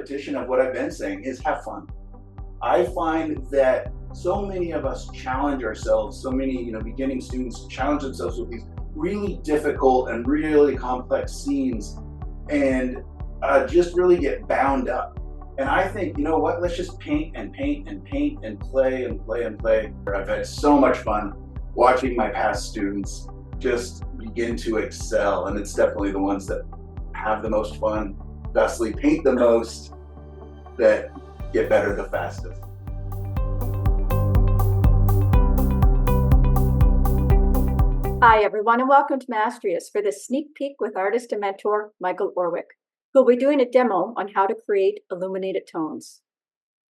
repetition of what I've been saying, is have fun. I find that so many of us challenge ourselves, so many beginning students challenge themselves with these really difficult and really complex scenes and just really get bound up. And I think, you know what, let's just paint and paint and paint and play and play and play. I've had so much fun watching my past students just begin to excel, and it's definitely the ones that have the most fun, thusly paint the most, that get better the fastest. Hi everyone, and welcome to Mastrius for this sneak peek with artist and mentor Michael Orwick, who will be doing a demo on how to create illuminated tones.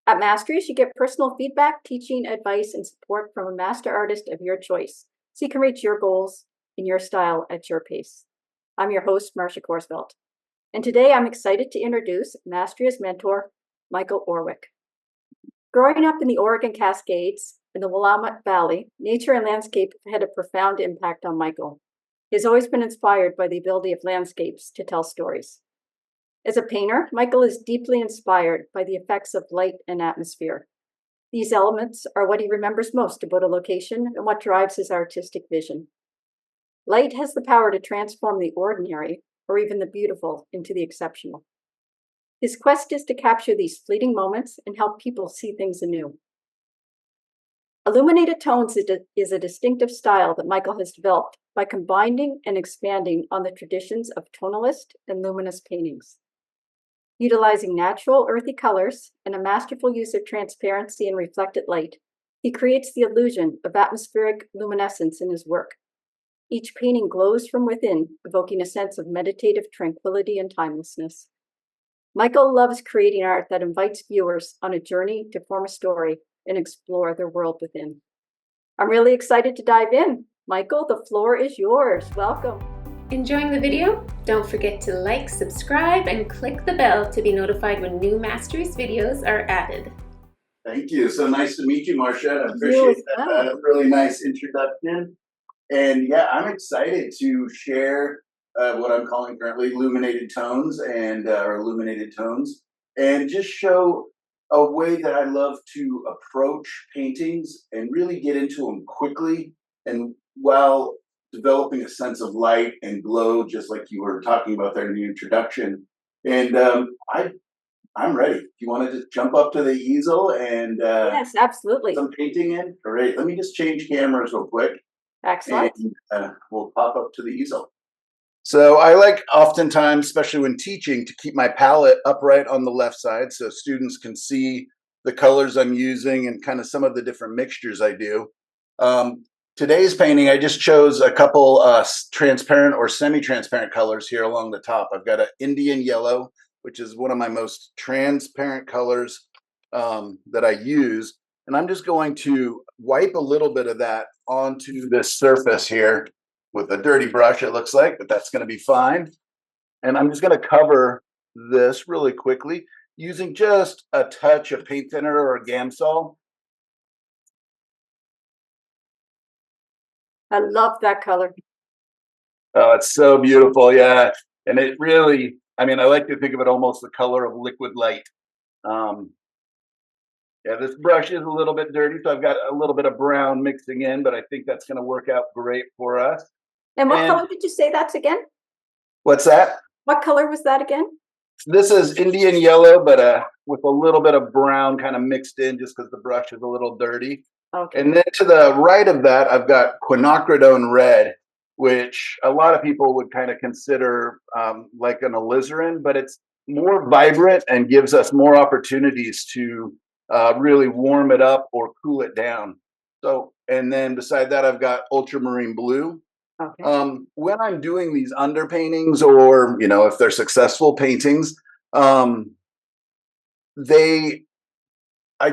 At Mastrius, you get personal feedback, teaching, advice, and support from a master artist of your choice, so you can reach your goals in your style at your pace. I'm your host, Marcia Korsfeld, and today I'm excited to introduce Mastrius mentor Michael Orwick. Growing up in the Oregon Cascades, in the Willamette Valley, nature and landscape have had a profound impact on Michael. He has always been inspired by the ability of landscapes to tell stories. As a painter, Michael is deeply inspired by the effects of light and atmosphere. These elements are what he remembers most about a location and what drives his artistic vision. Light has the power to transform the ordinary, or even the beautiful, into the exceptional. His quest is to capture these fleeting moments and help people see things anew. Illuminated tones is a distinctive style that Michael has developed by combining and expanding on the traditions of tonalist and luminous paintings. Utilizing natural, earthy colors and a masterful use of transparency and reflected light, he creates the illusion of atmospheric luminescence in his work. Each painting glows from within, evoking a sense of meditative tranquility and timelessness. Michael loves creating art that invites viewers on a journey to form a story and explore their world within. I'm really excited to dive in. Michael, the floor is yours. Welcome. Enjoying the video? Don't forget to like, subscribe, and click the bell to be notified when new Mastrius videos are added. Thank you. So nice to meet you, Marcia. I appreciate that really nice introduction. And yeah, I'm excited to share what I'm calling currently illuminated tones or illuminated tones, and just show a way that I love to approach paintings and really get into them quickly, and while developing a sense of light and glow, just like you were talking about there in the introduction. And I'm ready. If you want to just jump up to the easel and yes, absolutely. Some painting in. Great. Let me just change cameras real quick. Excellent. And we'll pop up to the easel. So I like oftentimes, especially when teaching, to keep my palette upright on the left side so students can see the colors I'm using and kind of some of the different mixtures I do. Today's painting, I just chose a couple transparent or semi-transparent colors here along the top. I've got an Indian yellow, which is one of my most transparent colors that I use. And I'm just going to wipe a little bit of that onto this surface here with a dirty brush, it looks like, but that's going to be fine. And I'm just going to cover this really quickly using just a touch of paint thinner or a Gamsol. I love that color. Oh, it's so beautiful, yeah. And it really, I like to think of it almost the color of liquid light. Yeah, this brush is a little bit dirty, so I've got a little bit of brown mixing in, but I think that's going to work out great for us. And what color did you say that's again? What's that? What color was that again? This is Indian yellow, but with a little bit of brown kind of mixed in just because the brush is a little dirty. Okay. And then to the right of that, I've got quinacridone red, which a lot of people would kind of consider like an alizarin, but it's more vibrant and gives us more opportunities to really warm it up or cool it down. So, and then beside that, I've got ultramarine blue. Okay. When I'm doing these underpaintings, or if they're successful paintings, I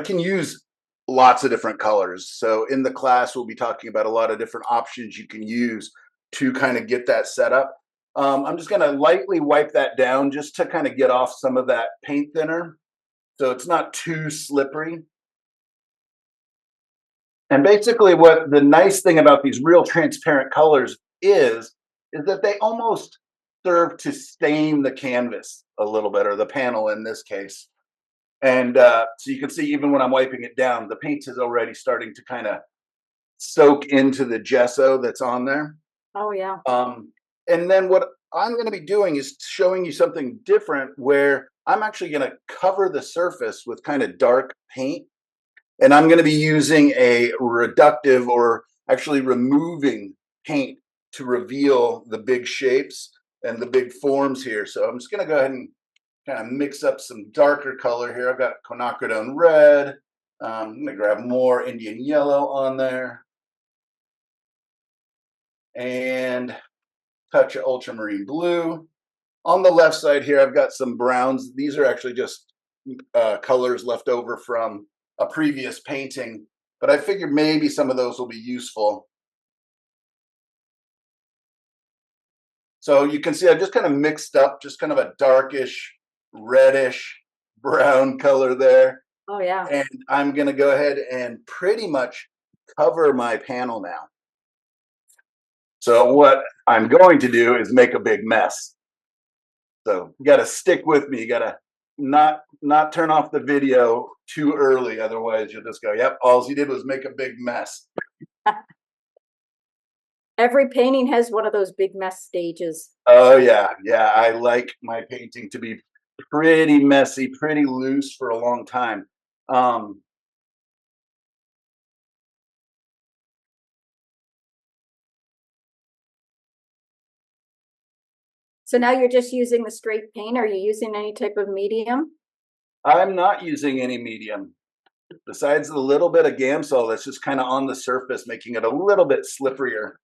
can use lots of different colors. So in the class, we'll be talking about a lot of different options you can use to kind of get that set up. I'm just going to lightly wipe that down just to kind of get off some of that paint thinner, so it's not too slippery. And basically what the nice thing about these real transparent colors is that they almost serve to stain the canvas a little bit, or the panel in this case. And so you can see even when I'm wiping it down, the paint is already starting to kind of soak into the gesso that's on there. Oh, yeah. And then what I'm going to be doing is showing you something different where I'm actually going to cover the surface with kind of dark paint. And I'm going to be using a reductive, or actually removing paint, to reveal the big shapes and the big forms here. So I'm just going to go ahead and kind of mix up some darker color here. I've got quinacridone red. I'm going to grab more Indian yellow on there. And touch of ultramarine blue. On the left side here, I've got some browns. These are actually just colors left over from a previous painting, but I figured maybe some of those will be useful. So you can see I've just kind of mixed up just kind of a darkish, reddish, brown color there. Oh, yeah. And I'm going to go ahead and pretty much cover my panel now. So what I'm going to do is make a big mess. So you got to stick with me. You got to not turn off the video too early. Otherwise, you'll just go, yep, all he did was make a big mess. Every painting has one of those big mess stages. Oh, yeah. Yeah. I like my painting to be pretty messy, pretty loose for a long time. So now you're just using the straight paint. Are you using any type of medium? I'm not using any medium. Besides the little bit of Gamsol that's just kind of on the surface, making it a little bit slipperier.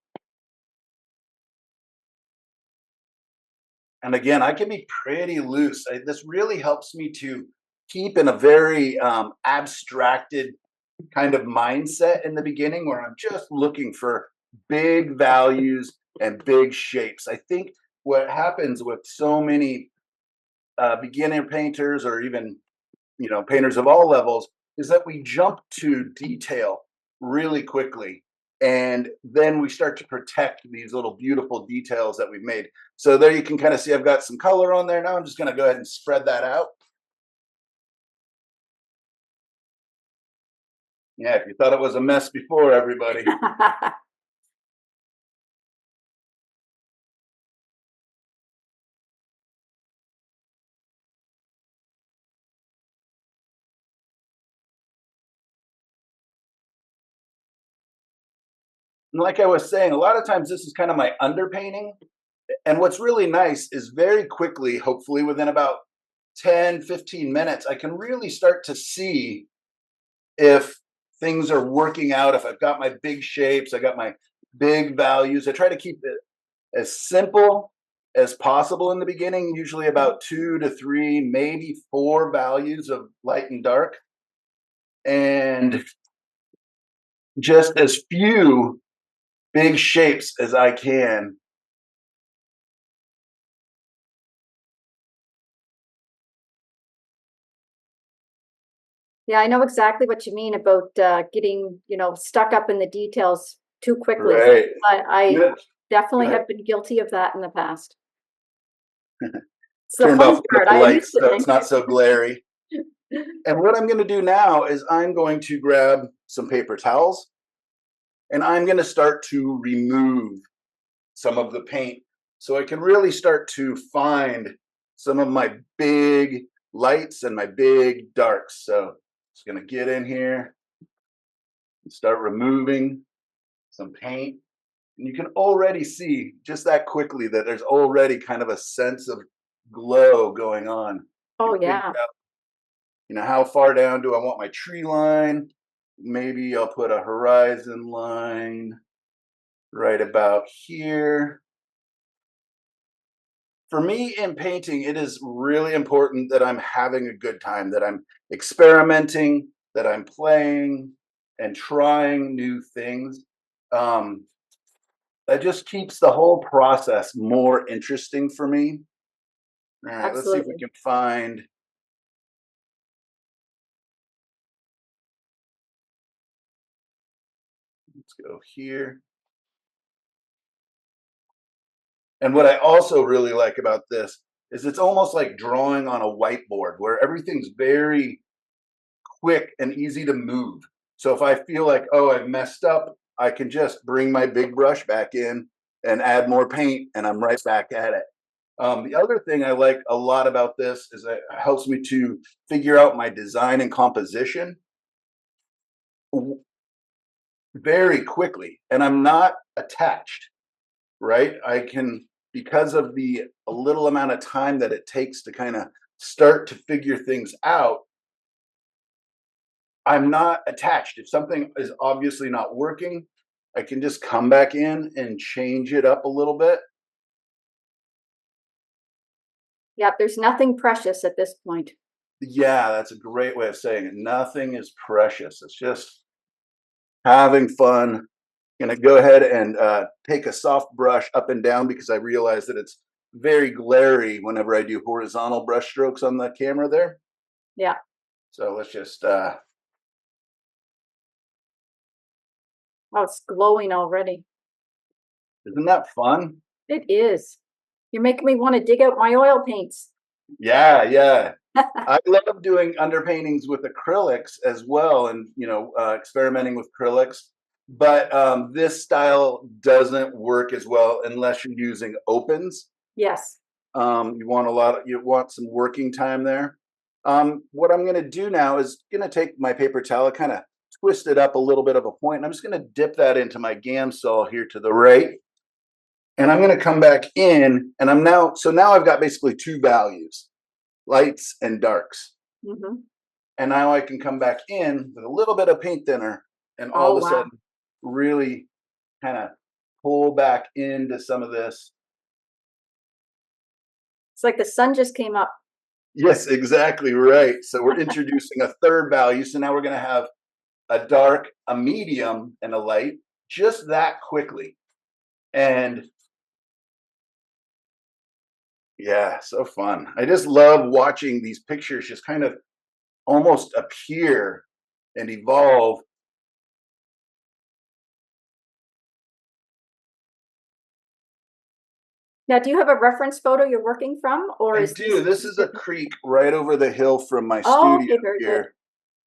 And again, I can be pretty loose. This really helps me to keep in a very abstracted kind of mindset in the beginning, where I'm just looking for big values and big shapes. I think what happens with so many beginner painters, or even painters of all levels, is that we jump to detail really quickly, and then we start to protect these little beautiful details that we've made. So there you can kind of see I've got some color on there. Now I'm just going to go ahead and spread that out. Yeah, if you thought it was a mess before, everybody. And like I was saying, a lot of times this is kind of my underpainting. And what's really nice is very quickly, hopefully within about 10, 15 minutes, I can really start to see if things are working out, if I've got my big shapes, I got my big values. I try to keep it as simple as possible in the beginning, usually about 2 to 3, maybe 4 values of light and dark, and just as few big shapes as I can. Yeah, I know exactly what you mean about getting, stuck up in the details too quickly. Right. I Good. definitely Go ahead. have been guilty of that in the past. It's the Turned fun off part. the I am lights used to so it's not so glary. And what I'm going to do now is I'm going to grab some paper towels, and I'm going to start to remove some of the paint, so I can really start to find some of my big lights and my big darks. So just going to get in here and start removing some paint. And you can already see just that quickly that there's already kind of a sense of glow going on. Oh, You think yeah. about, how far down do I want my tree line? Maybe I'll put a horizon line right about here. For me in painting, it is really important that I'm having a good time, that I'm experimenting, that I'm playing and trying new things. Um, that just keeps the whole process more interesting for me. All right, let's see if we Absolutely. can find. Let's go here. And what I also really like about this is it's almost like drawing on a whiteboard, where everything's very quick and easy to move. So if I feel like, oh, I've messed up, I can just bring my big brush back in and add more paint, and I'm right back at it. The other thing I like a lot about this is that it helps me to figure out my design and composition very quickly, and I'm not attached, right? I can, because of the a little amount of time that it takes to kind of start to figure things out, I'm not attached. If something is obviously not working, I can just come back in and change it up a little bit. Yep, there's nothing precious at this point. Yeah, that's a great way of saying it. Nothing is precious. It's just having fun. Gonna go ahead and take a soft brush up and down because I realize that it's very glary whenever I do horizontal brush strokes on the camera there. Yeah. So let's just Oh, it's glowing already. isn't that fun? It is. You're making me want to dig out my oil paints. Yeah, yeah. I love doing underpaintings with acrylics as well, and experimenting with acrylics. But this style doesn't work as well unless you're using opens. Yes. You want some working time there. What I'm going to do now is going to take my paper towel, kind of twist it up a little bit of a point, and I'm just going to dip that into my Gamsol here to the right. And I'm going to come back in, and now I've got basically two values, lights and darks. Mm-hmm. And now I can come back in with a little bit of paint thinner and all of a sudden really kind of pull back into some of this. It's like the sun just came up. Yes, exactly right. So we're introducing a third value. So now we're going to have a dark, a medium, and a light, just that quickly. And yeah, so fun. I just love watching these pictures just kind of almost appear and evolve. Now, do you have a reference photo you're working from, or I is do. This is a creek right over the hill from my Oh, studio okay, very here. good.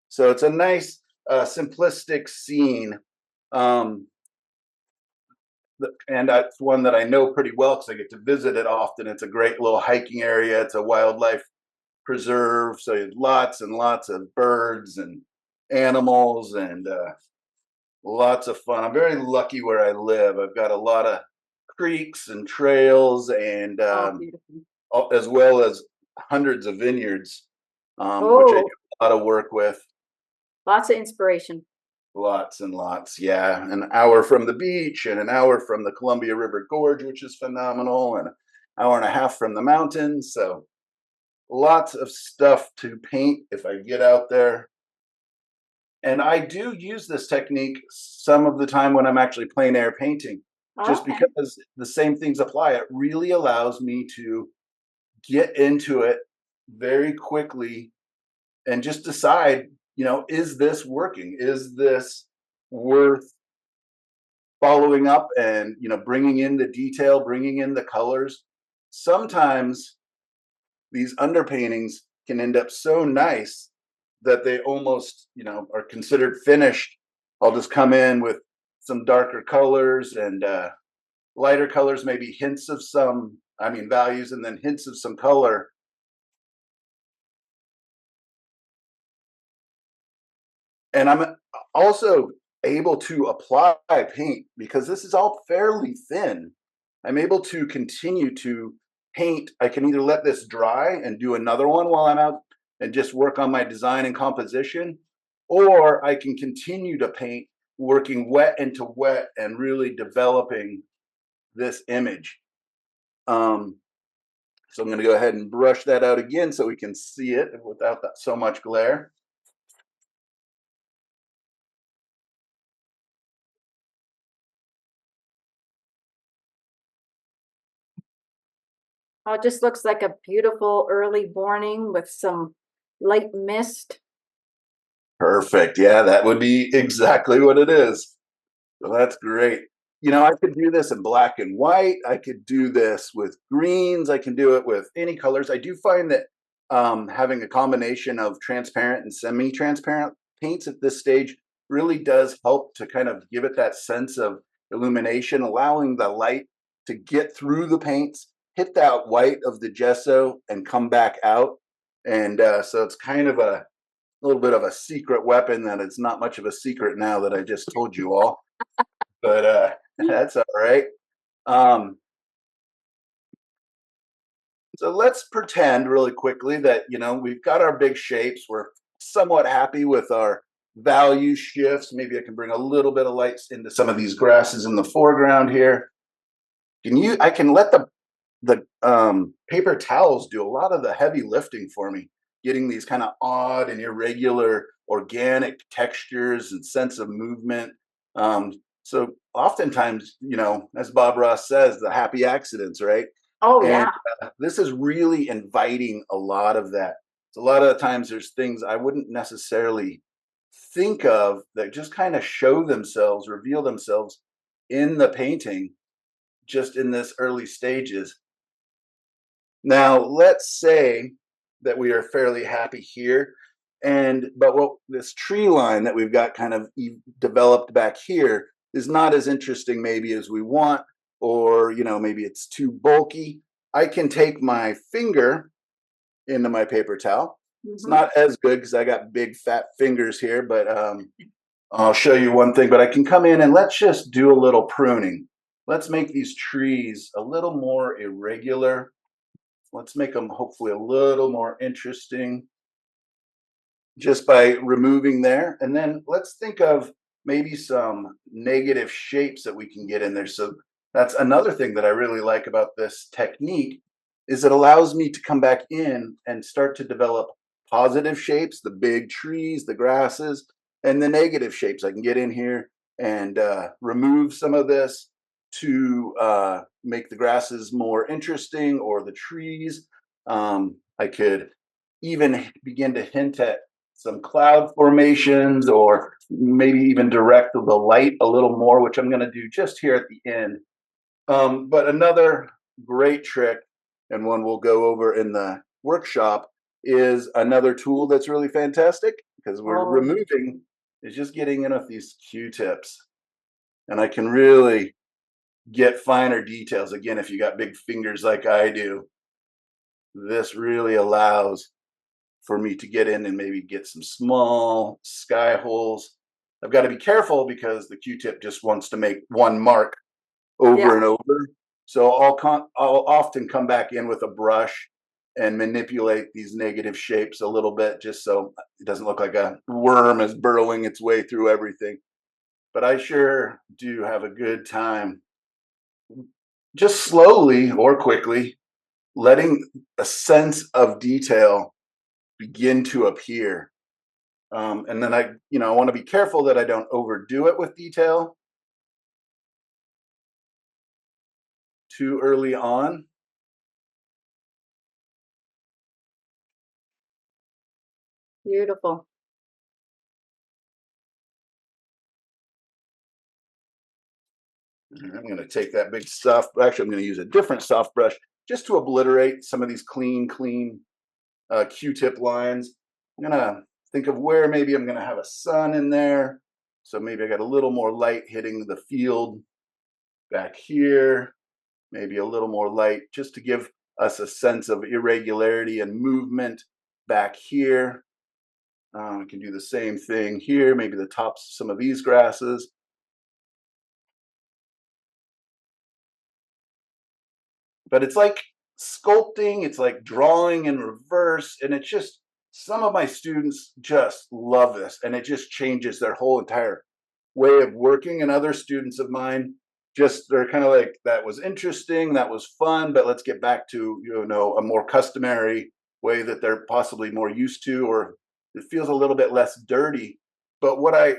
So it's a nice, simplistic scene. And that's one that I know pretty well because I get to visit it often. It's a great little hiking area. It's a wildlife preserve, so lots and lots of birds and animals and lots of fun. I'm very lucky where I live. I've got a lot of creeks and trails and Beautiful. as well as hundreds of vineyards, which I do a lot of work with. Lots of inspiration. Lots and lots, yeah. An hour from the beach and an hour from the Columbia River Gorge, which is phenomenal, and an hour and a half from the mountains. So lots of stuff to paint if I get out there. And I do use this technique some of the time when I'm actually plein air painting, just because the same things apply. It really allows me to get into it very quickly and just decide, is this working? Is this worth following up and, bringing in the detail, bringing in the colors? Sometimes these underpaintings can end up so nice that they almost, are considered finished. I'll just come in with some darker colors and lighter colors, maybe values, and then hints of some color. And I'm also able to apply paint because this is all fairly thin. I'm able to continue to paint. I can either let this dry and do another one while I'm out and just work on my design and composition, or I can continue to paint, working wet into wet and really developing this image. So I'm going to go ahead and brush that out again so we can see it without so much glare. Oh, it just looks like a beautiful early morning with some light mist. Perfect. Yeah, that would be exactly what it is. So that's great. I could do this in black and white. I could do this with greens. I can do it with any colors. I do find that having a combination of transparent and semi-transparent paints at this stage really does help to kind of give it that sense of illumination, allowing the light to get through the paints, hit that white of the gesso, and come back out. And so it's kind of a little bit of a secret weapon that it's not much of a secret now that I just told you all. But that's all right. Um, so let's pretend really quickly that, we've got our big shapes. We're somewhat happy with our value shifts. Maybe I can bring a little bit of lights into some of these grasses in the foreground here. I can let the paper towels do a lot of the heavy lifting for me, getting these kind of odd and irregular organic textures and sense of movement. So oftentimes, as Bob Ross says, the happy accidents, right? Oh, And yeah. this is really inviting a lot of that. So a lot of the times there's things I wouldn't necessarily think of that just kind of show themselves, reveal themselves in the painting, just in this early stages. Now, let's say that we are fairly happy here, but what this tree line that we've got kind of developed back here is not as interesting maybe as we want, or maybe it's too bulky. I can take my finger into my paper towel. It's Mhm. not as good because I got big fat fingers here, but I'll show you one thing. But I can come in and let's just do a little pruning. Let's make these trees a little more irregular. Let's make them hopefully a little more interesting just by removing there. And then let's think of maybe some negative shapes that we can get in there. So that's another thing that I really like about this technique is it allows me to come back in and start to develop positive shapes, the big trees, the grasses, and the negative shapes. I can get in here and remove some of this to make the grasses more interesting or the trees. I could even begin to hint at some cloud formations or maybe even direct the light a little more, which I'm going to do just here at the end. But another great trick, and one we'll go over in the workshop, is another tool that's really fantastic because we're Oh, removing is just getting in with these Q-tips. And I can really get finer details. Again, if you got big fingers like I do, this really allows for me to get in and maybe get some small sky holes. I've got to be careful because the Q-tip just wants to make one mark yeah. over and over. So I'll often come back in with a brush and manipulate these negative shapes a little bit just so it doesn't look like a worm is burrowing its way through everything. But I sure do have a good time just slowly or quickly letting a sense of detail begin to appear. And then I want to be careful that I don't overdo it with detail too early on. Beautiful. I'm going to take that big soft, actually, I'm going to use a different soft brush just to obliterate some of these clean Q-tip lines. I'm going to think of where maybe I'm going to have a sun in there. So maybe I got a little more light hitting the field back here, maybe a little more light just to give us a sense of irregularity and movement back here. We can do the same thing here, maybe the tops of some of these grasses. But it's like sculpting, it's like drawing in reverse, and it's just some of my students just love this, and it just changes their whole entire way of working. And other students of mine just they're kind of like, that was interesting, that was fun, but let's get back to a more customary way that they're possibly more used to, or it feels a little bit less dirty. But what I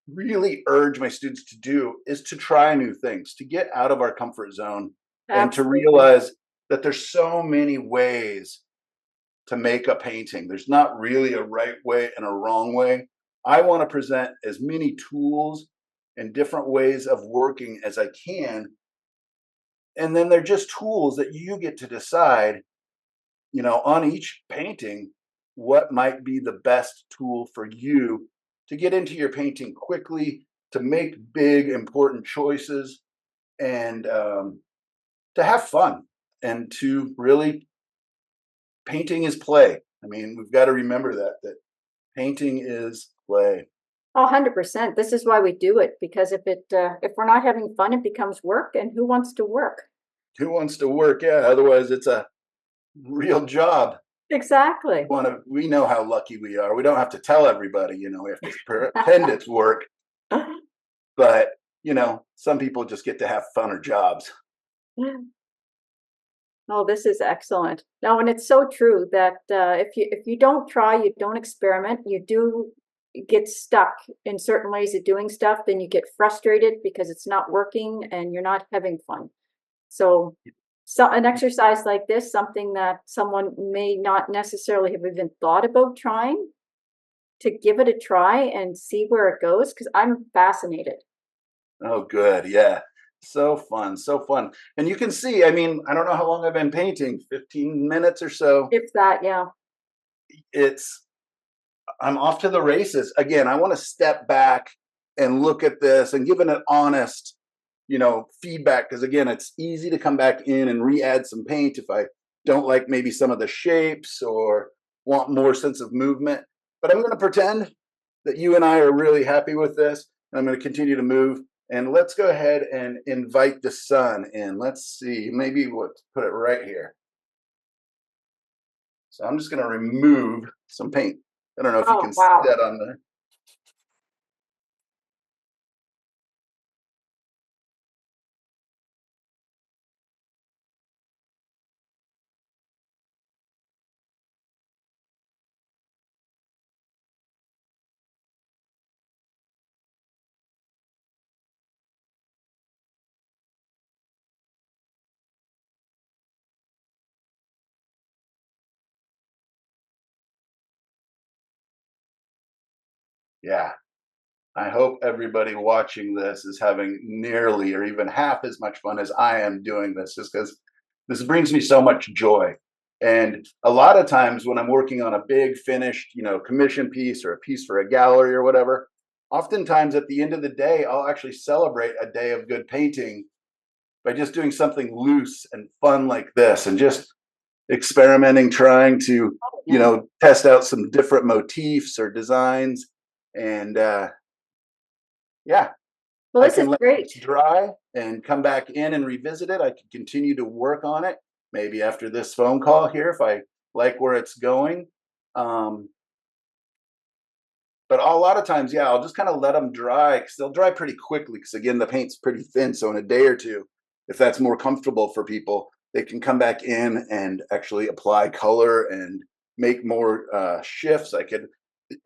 really urge my students to do is to try new things, to get out of our comfort zone and to Absolutely. realize that there's so many ways to make a painting. There's not really a right way and a wrong way. I want to present as many tools and different ways of working as I can. And then they're just tools that you get to decide on each painting, what might be the best tool for you to get into your painting quickly, to make big, important choices, and to have fun, and to really, painting is play. I mean, we've got to remember that painting is play. 100%. This is why we do it, because if we're not having fun, it becomes work, and who wants to work? Who wants to work? Yeah, otherwise it's a real job. Exactly. We know how lucky we are. We don't have to tell everybody, we have to pretend it's work, but some people just get to have funner jobs. Oh, this is excellent. No, and it's so true that if you don't try, you don't experiment, you do get stuck in certain ways of doing stuff, then you get frustrated because it's not working and you're not having fun. So an exercise like this, something that someone may not necessarily have even thought about trying, to give it a try and see where it goes, because I'm fascinated. Oh, good. Yeah. So fun. So fun. And you can see, I mean, I don't know how long I've been painting, 15 minutes or so. If that, yeah. I'm off to the races. Again, I want to step back and look at this and give it an honest, feedback. Because again, it's easy to come back in and re-add some paint if I don't like maybe some of the shapes or want more sense of movement. But I'm going to pretend that you and I are really happy with this. And I'm going to continue to move. And let's go ahead and invite the sun in. Let's see, maybe let's put it right here. So I'm just going to remove some paint. I don't know if you can see that on there. Yeah. I hope everybody watching this is having nearly or even half as much fun as I am doing this, just because this brings me so much joy. And a lot of times when I'm working on a big finished, commission piece or a piece for a gallery or whatever, oftentimes at the end of the day, I'll actually celebrate a day of good painting by just doing something loose and fun like this, and just experimenting, trying to, test out some different motifs or designs. And yeah, Well, I this is can let great. it dry and come back in and revisit it. I can continue to work on it, maybe after this phone call here, if I like where it's going. But a lot of times, yeah, I'll just kind of let them dry, because they'll dry pretty quickly, because again, the paint's pretty thin. So in a day or two, if that's more comfortable for people, they can come back in and actually apply color and make more shifts. I could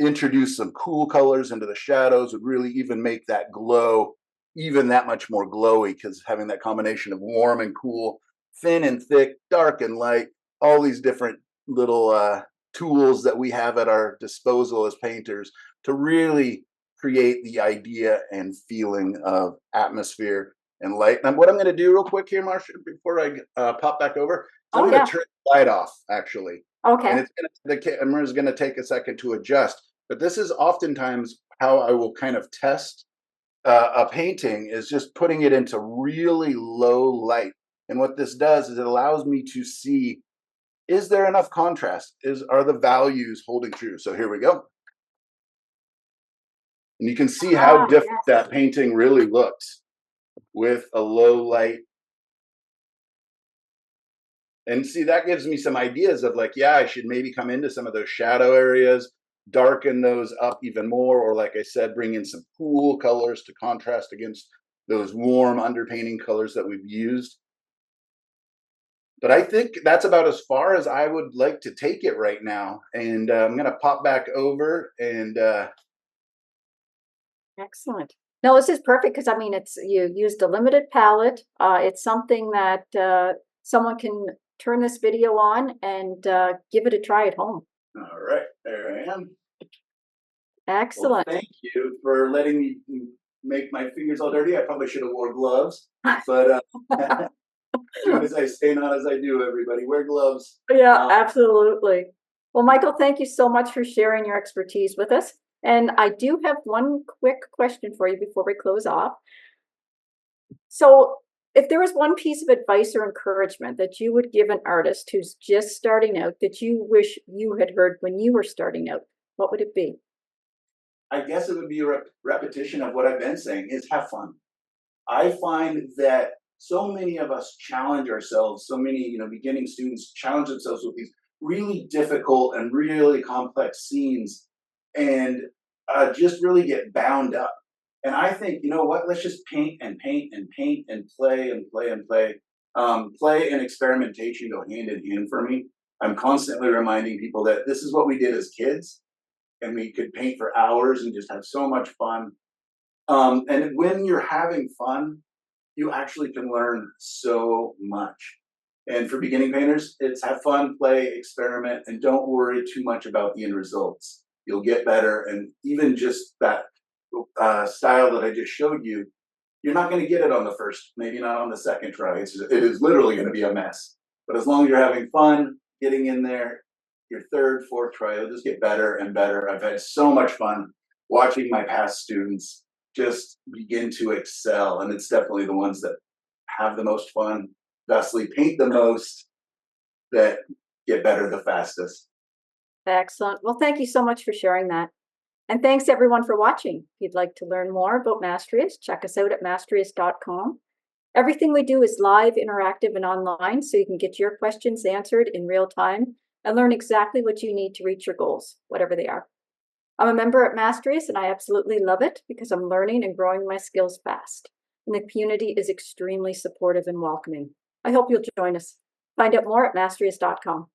introduce some cool colors into the shadows, would really even make that glow even that much more glowy, because having that combination of warm and cool, thin and thick, dark and light, all these different little tools that we have at our disposal as painters to really create the idea and feeling of atmosphere and light. And what I'm going to do real quick here, Marsha, before I pop back over, I'm going to turn the light off, actually. Okay. And the camera is going to take a second to adjust. But this is oftentimes how I will kind of test a painting, is just putting it into really low light. And what this does is it allows me to see, is there enough contrast? Are the values holding true? So here we go. And you can see how different that painting really looks with a low light. And see, that gives me some ideas of like, yeah, I should maybe come into some of those shadow areas, darken those up even more, or like I said, bring in some cool colors to contrast against those warm underpainting colors that we've used. But I think that's about as far as I would like to take it right now. And I'm going to pop back over and excellent. No, this is perfect, because I mean, you used a limited palette. It's something that someone can turn this video on and give it a try at home. All right, there I am. Excellent. Well, thank you for letting me make my fingers all dirty. I probably should have wore gloves, but Doing as I say, not as I do, everybody. Wear gloves. Yeah, absolutely. Well, Michael, thank you so much for sharing your expertise with us. And I do have one quick question for you before we close off. So, if there was one piece of advice or encouragement that you would give an artist who's just starting out that you wish you had heard when you were starting out, what would it be? I guess it would be a repetition of what I've been saying is have fun. I find that so many of us challenge ourselves, so many, beginning students challenge themselves with these really difficult and really complex scenes and just really get bound up. And I think, you know what, let's just paint and paint and paint and play and play and play. Play and experimentation go hand in hand for me. I'm constantly reminding people that this is what we did as kids and we could paint for hours and just have so much fun. And when you're having fun, you actually can learn so much. And for beginning painters, it's have fun, play, experiment, and don't worry too much about the end results. You'll get better. And even just that style that I just showed you, you're not going to get it on the first, maybe not on the second try. It is literally going to be a mess. But as long as you're having fun, getting in there, your third, fourth try, you'll just get better and better. I've had so much fun watching my past students just begin to excel. And it's definitely the ones that have the most fun, thusly paint the most, that get better the fastest. Excellent. Well, thank you so much for sharing that. And thanks everyone for watching. If you'd like to learn more about Mastrius, check us out at mastrius.com. Everything we do is live, interactive, and online, so you can get your questions answered in real time and learn exactly what you need to reach your goals, whatever they are. I'm a member at Mastrius, and I absolutely love it because I'm learning and growing my skills fast. And the community is extremely supportive and welcoming. I hope you'll join us. Find out more at mastrius.com.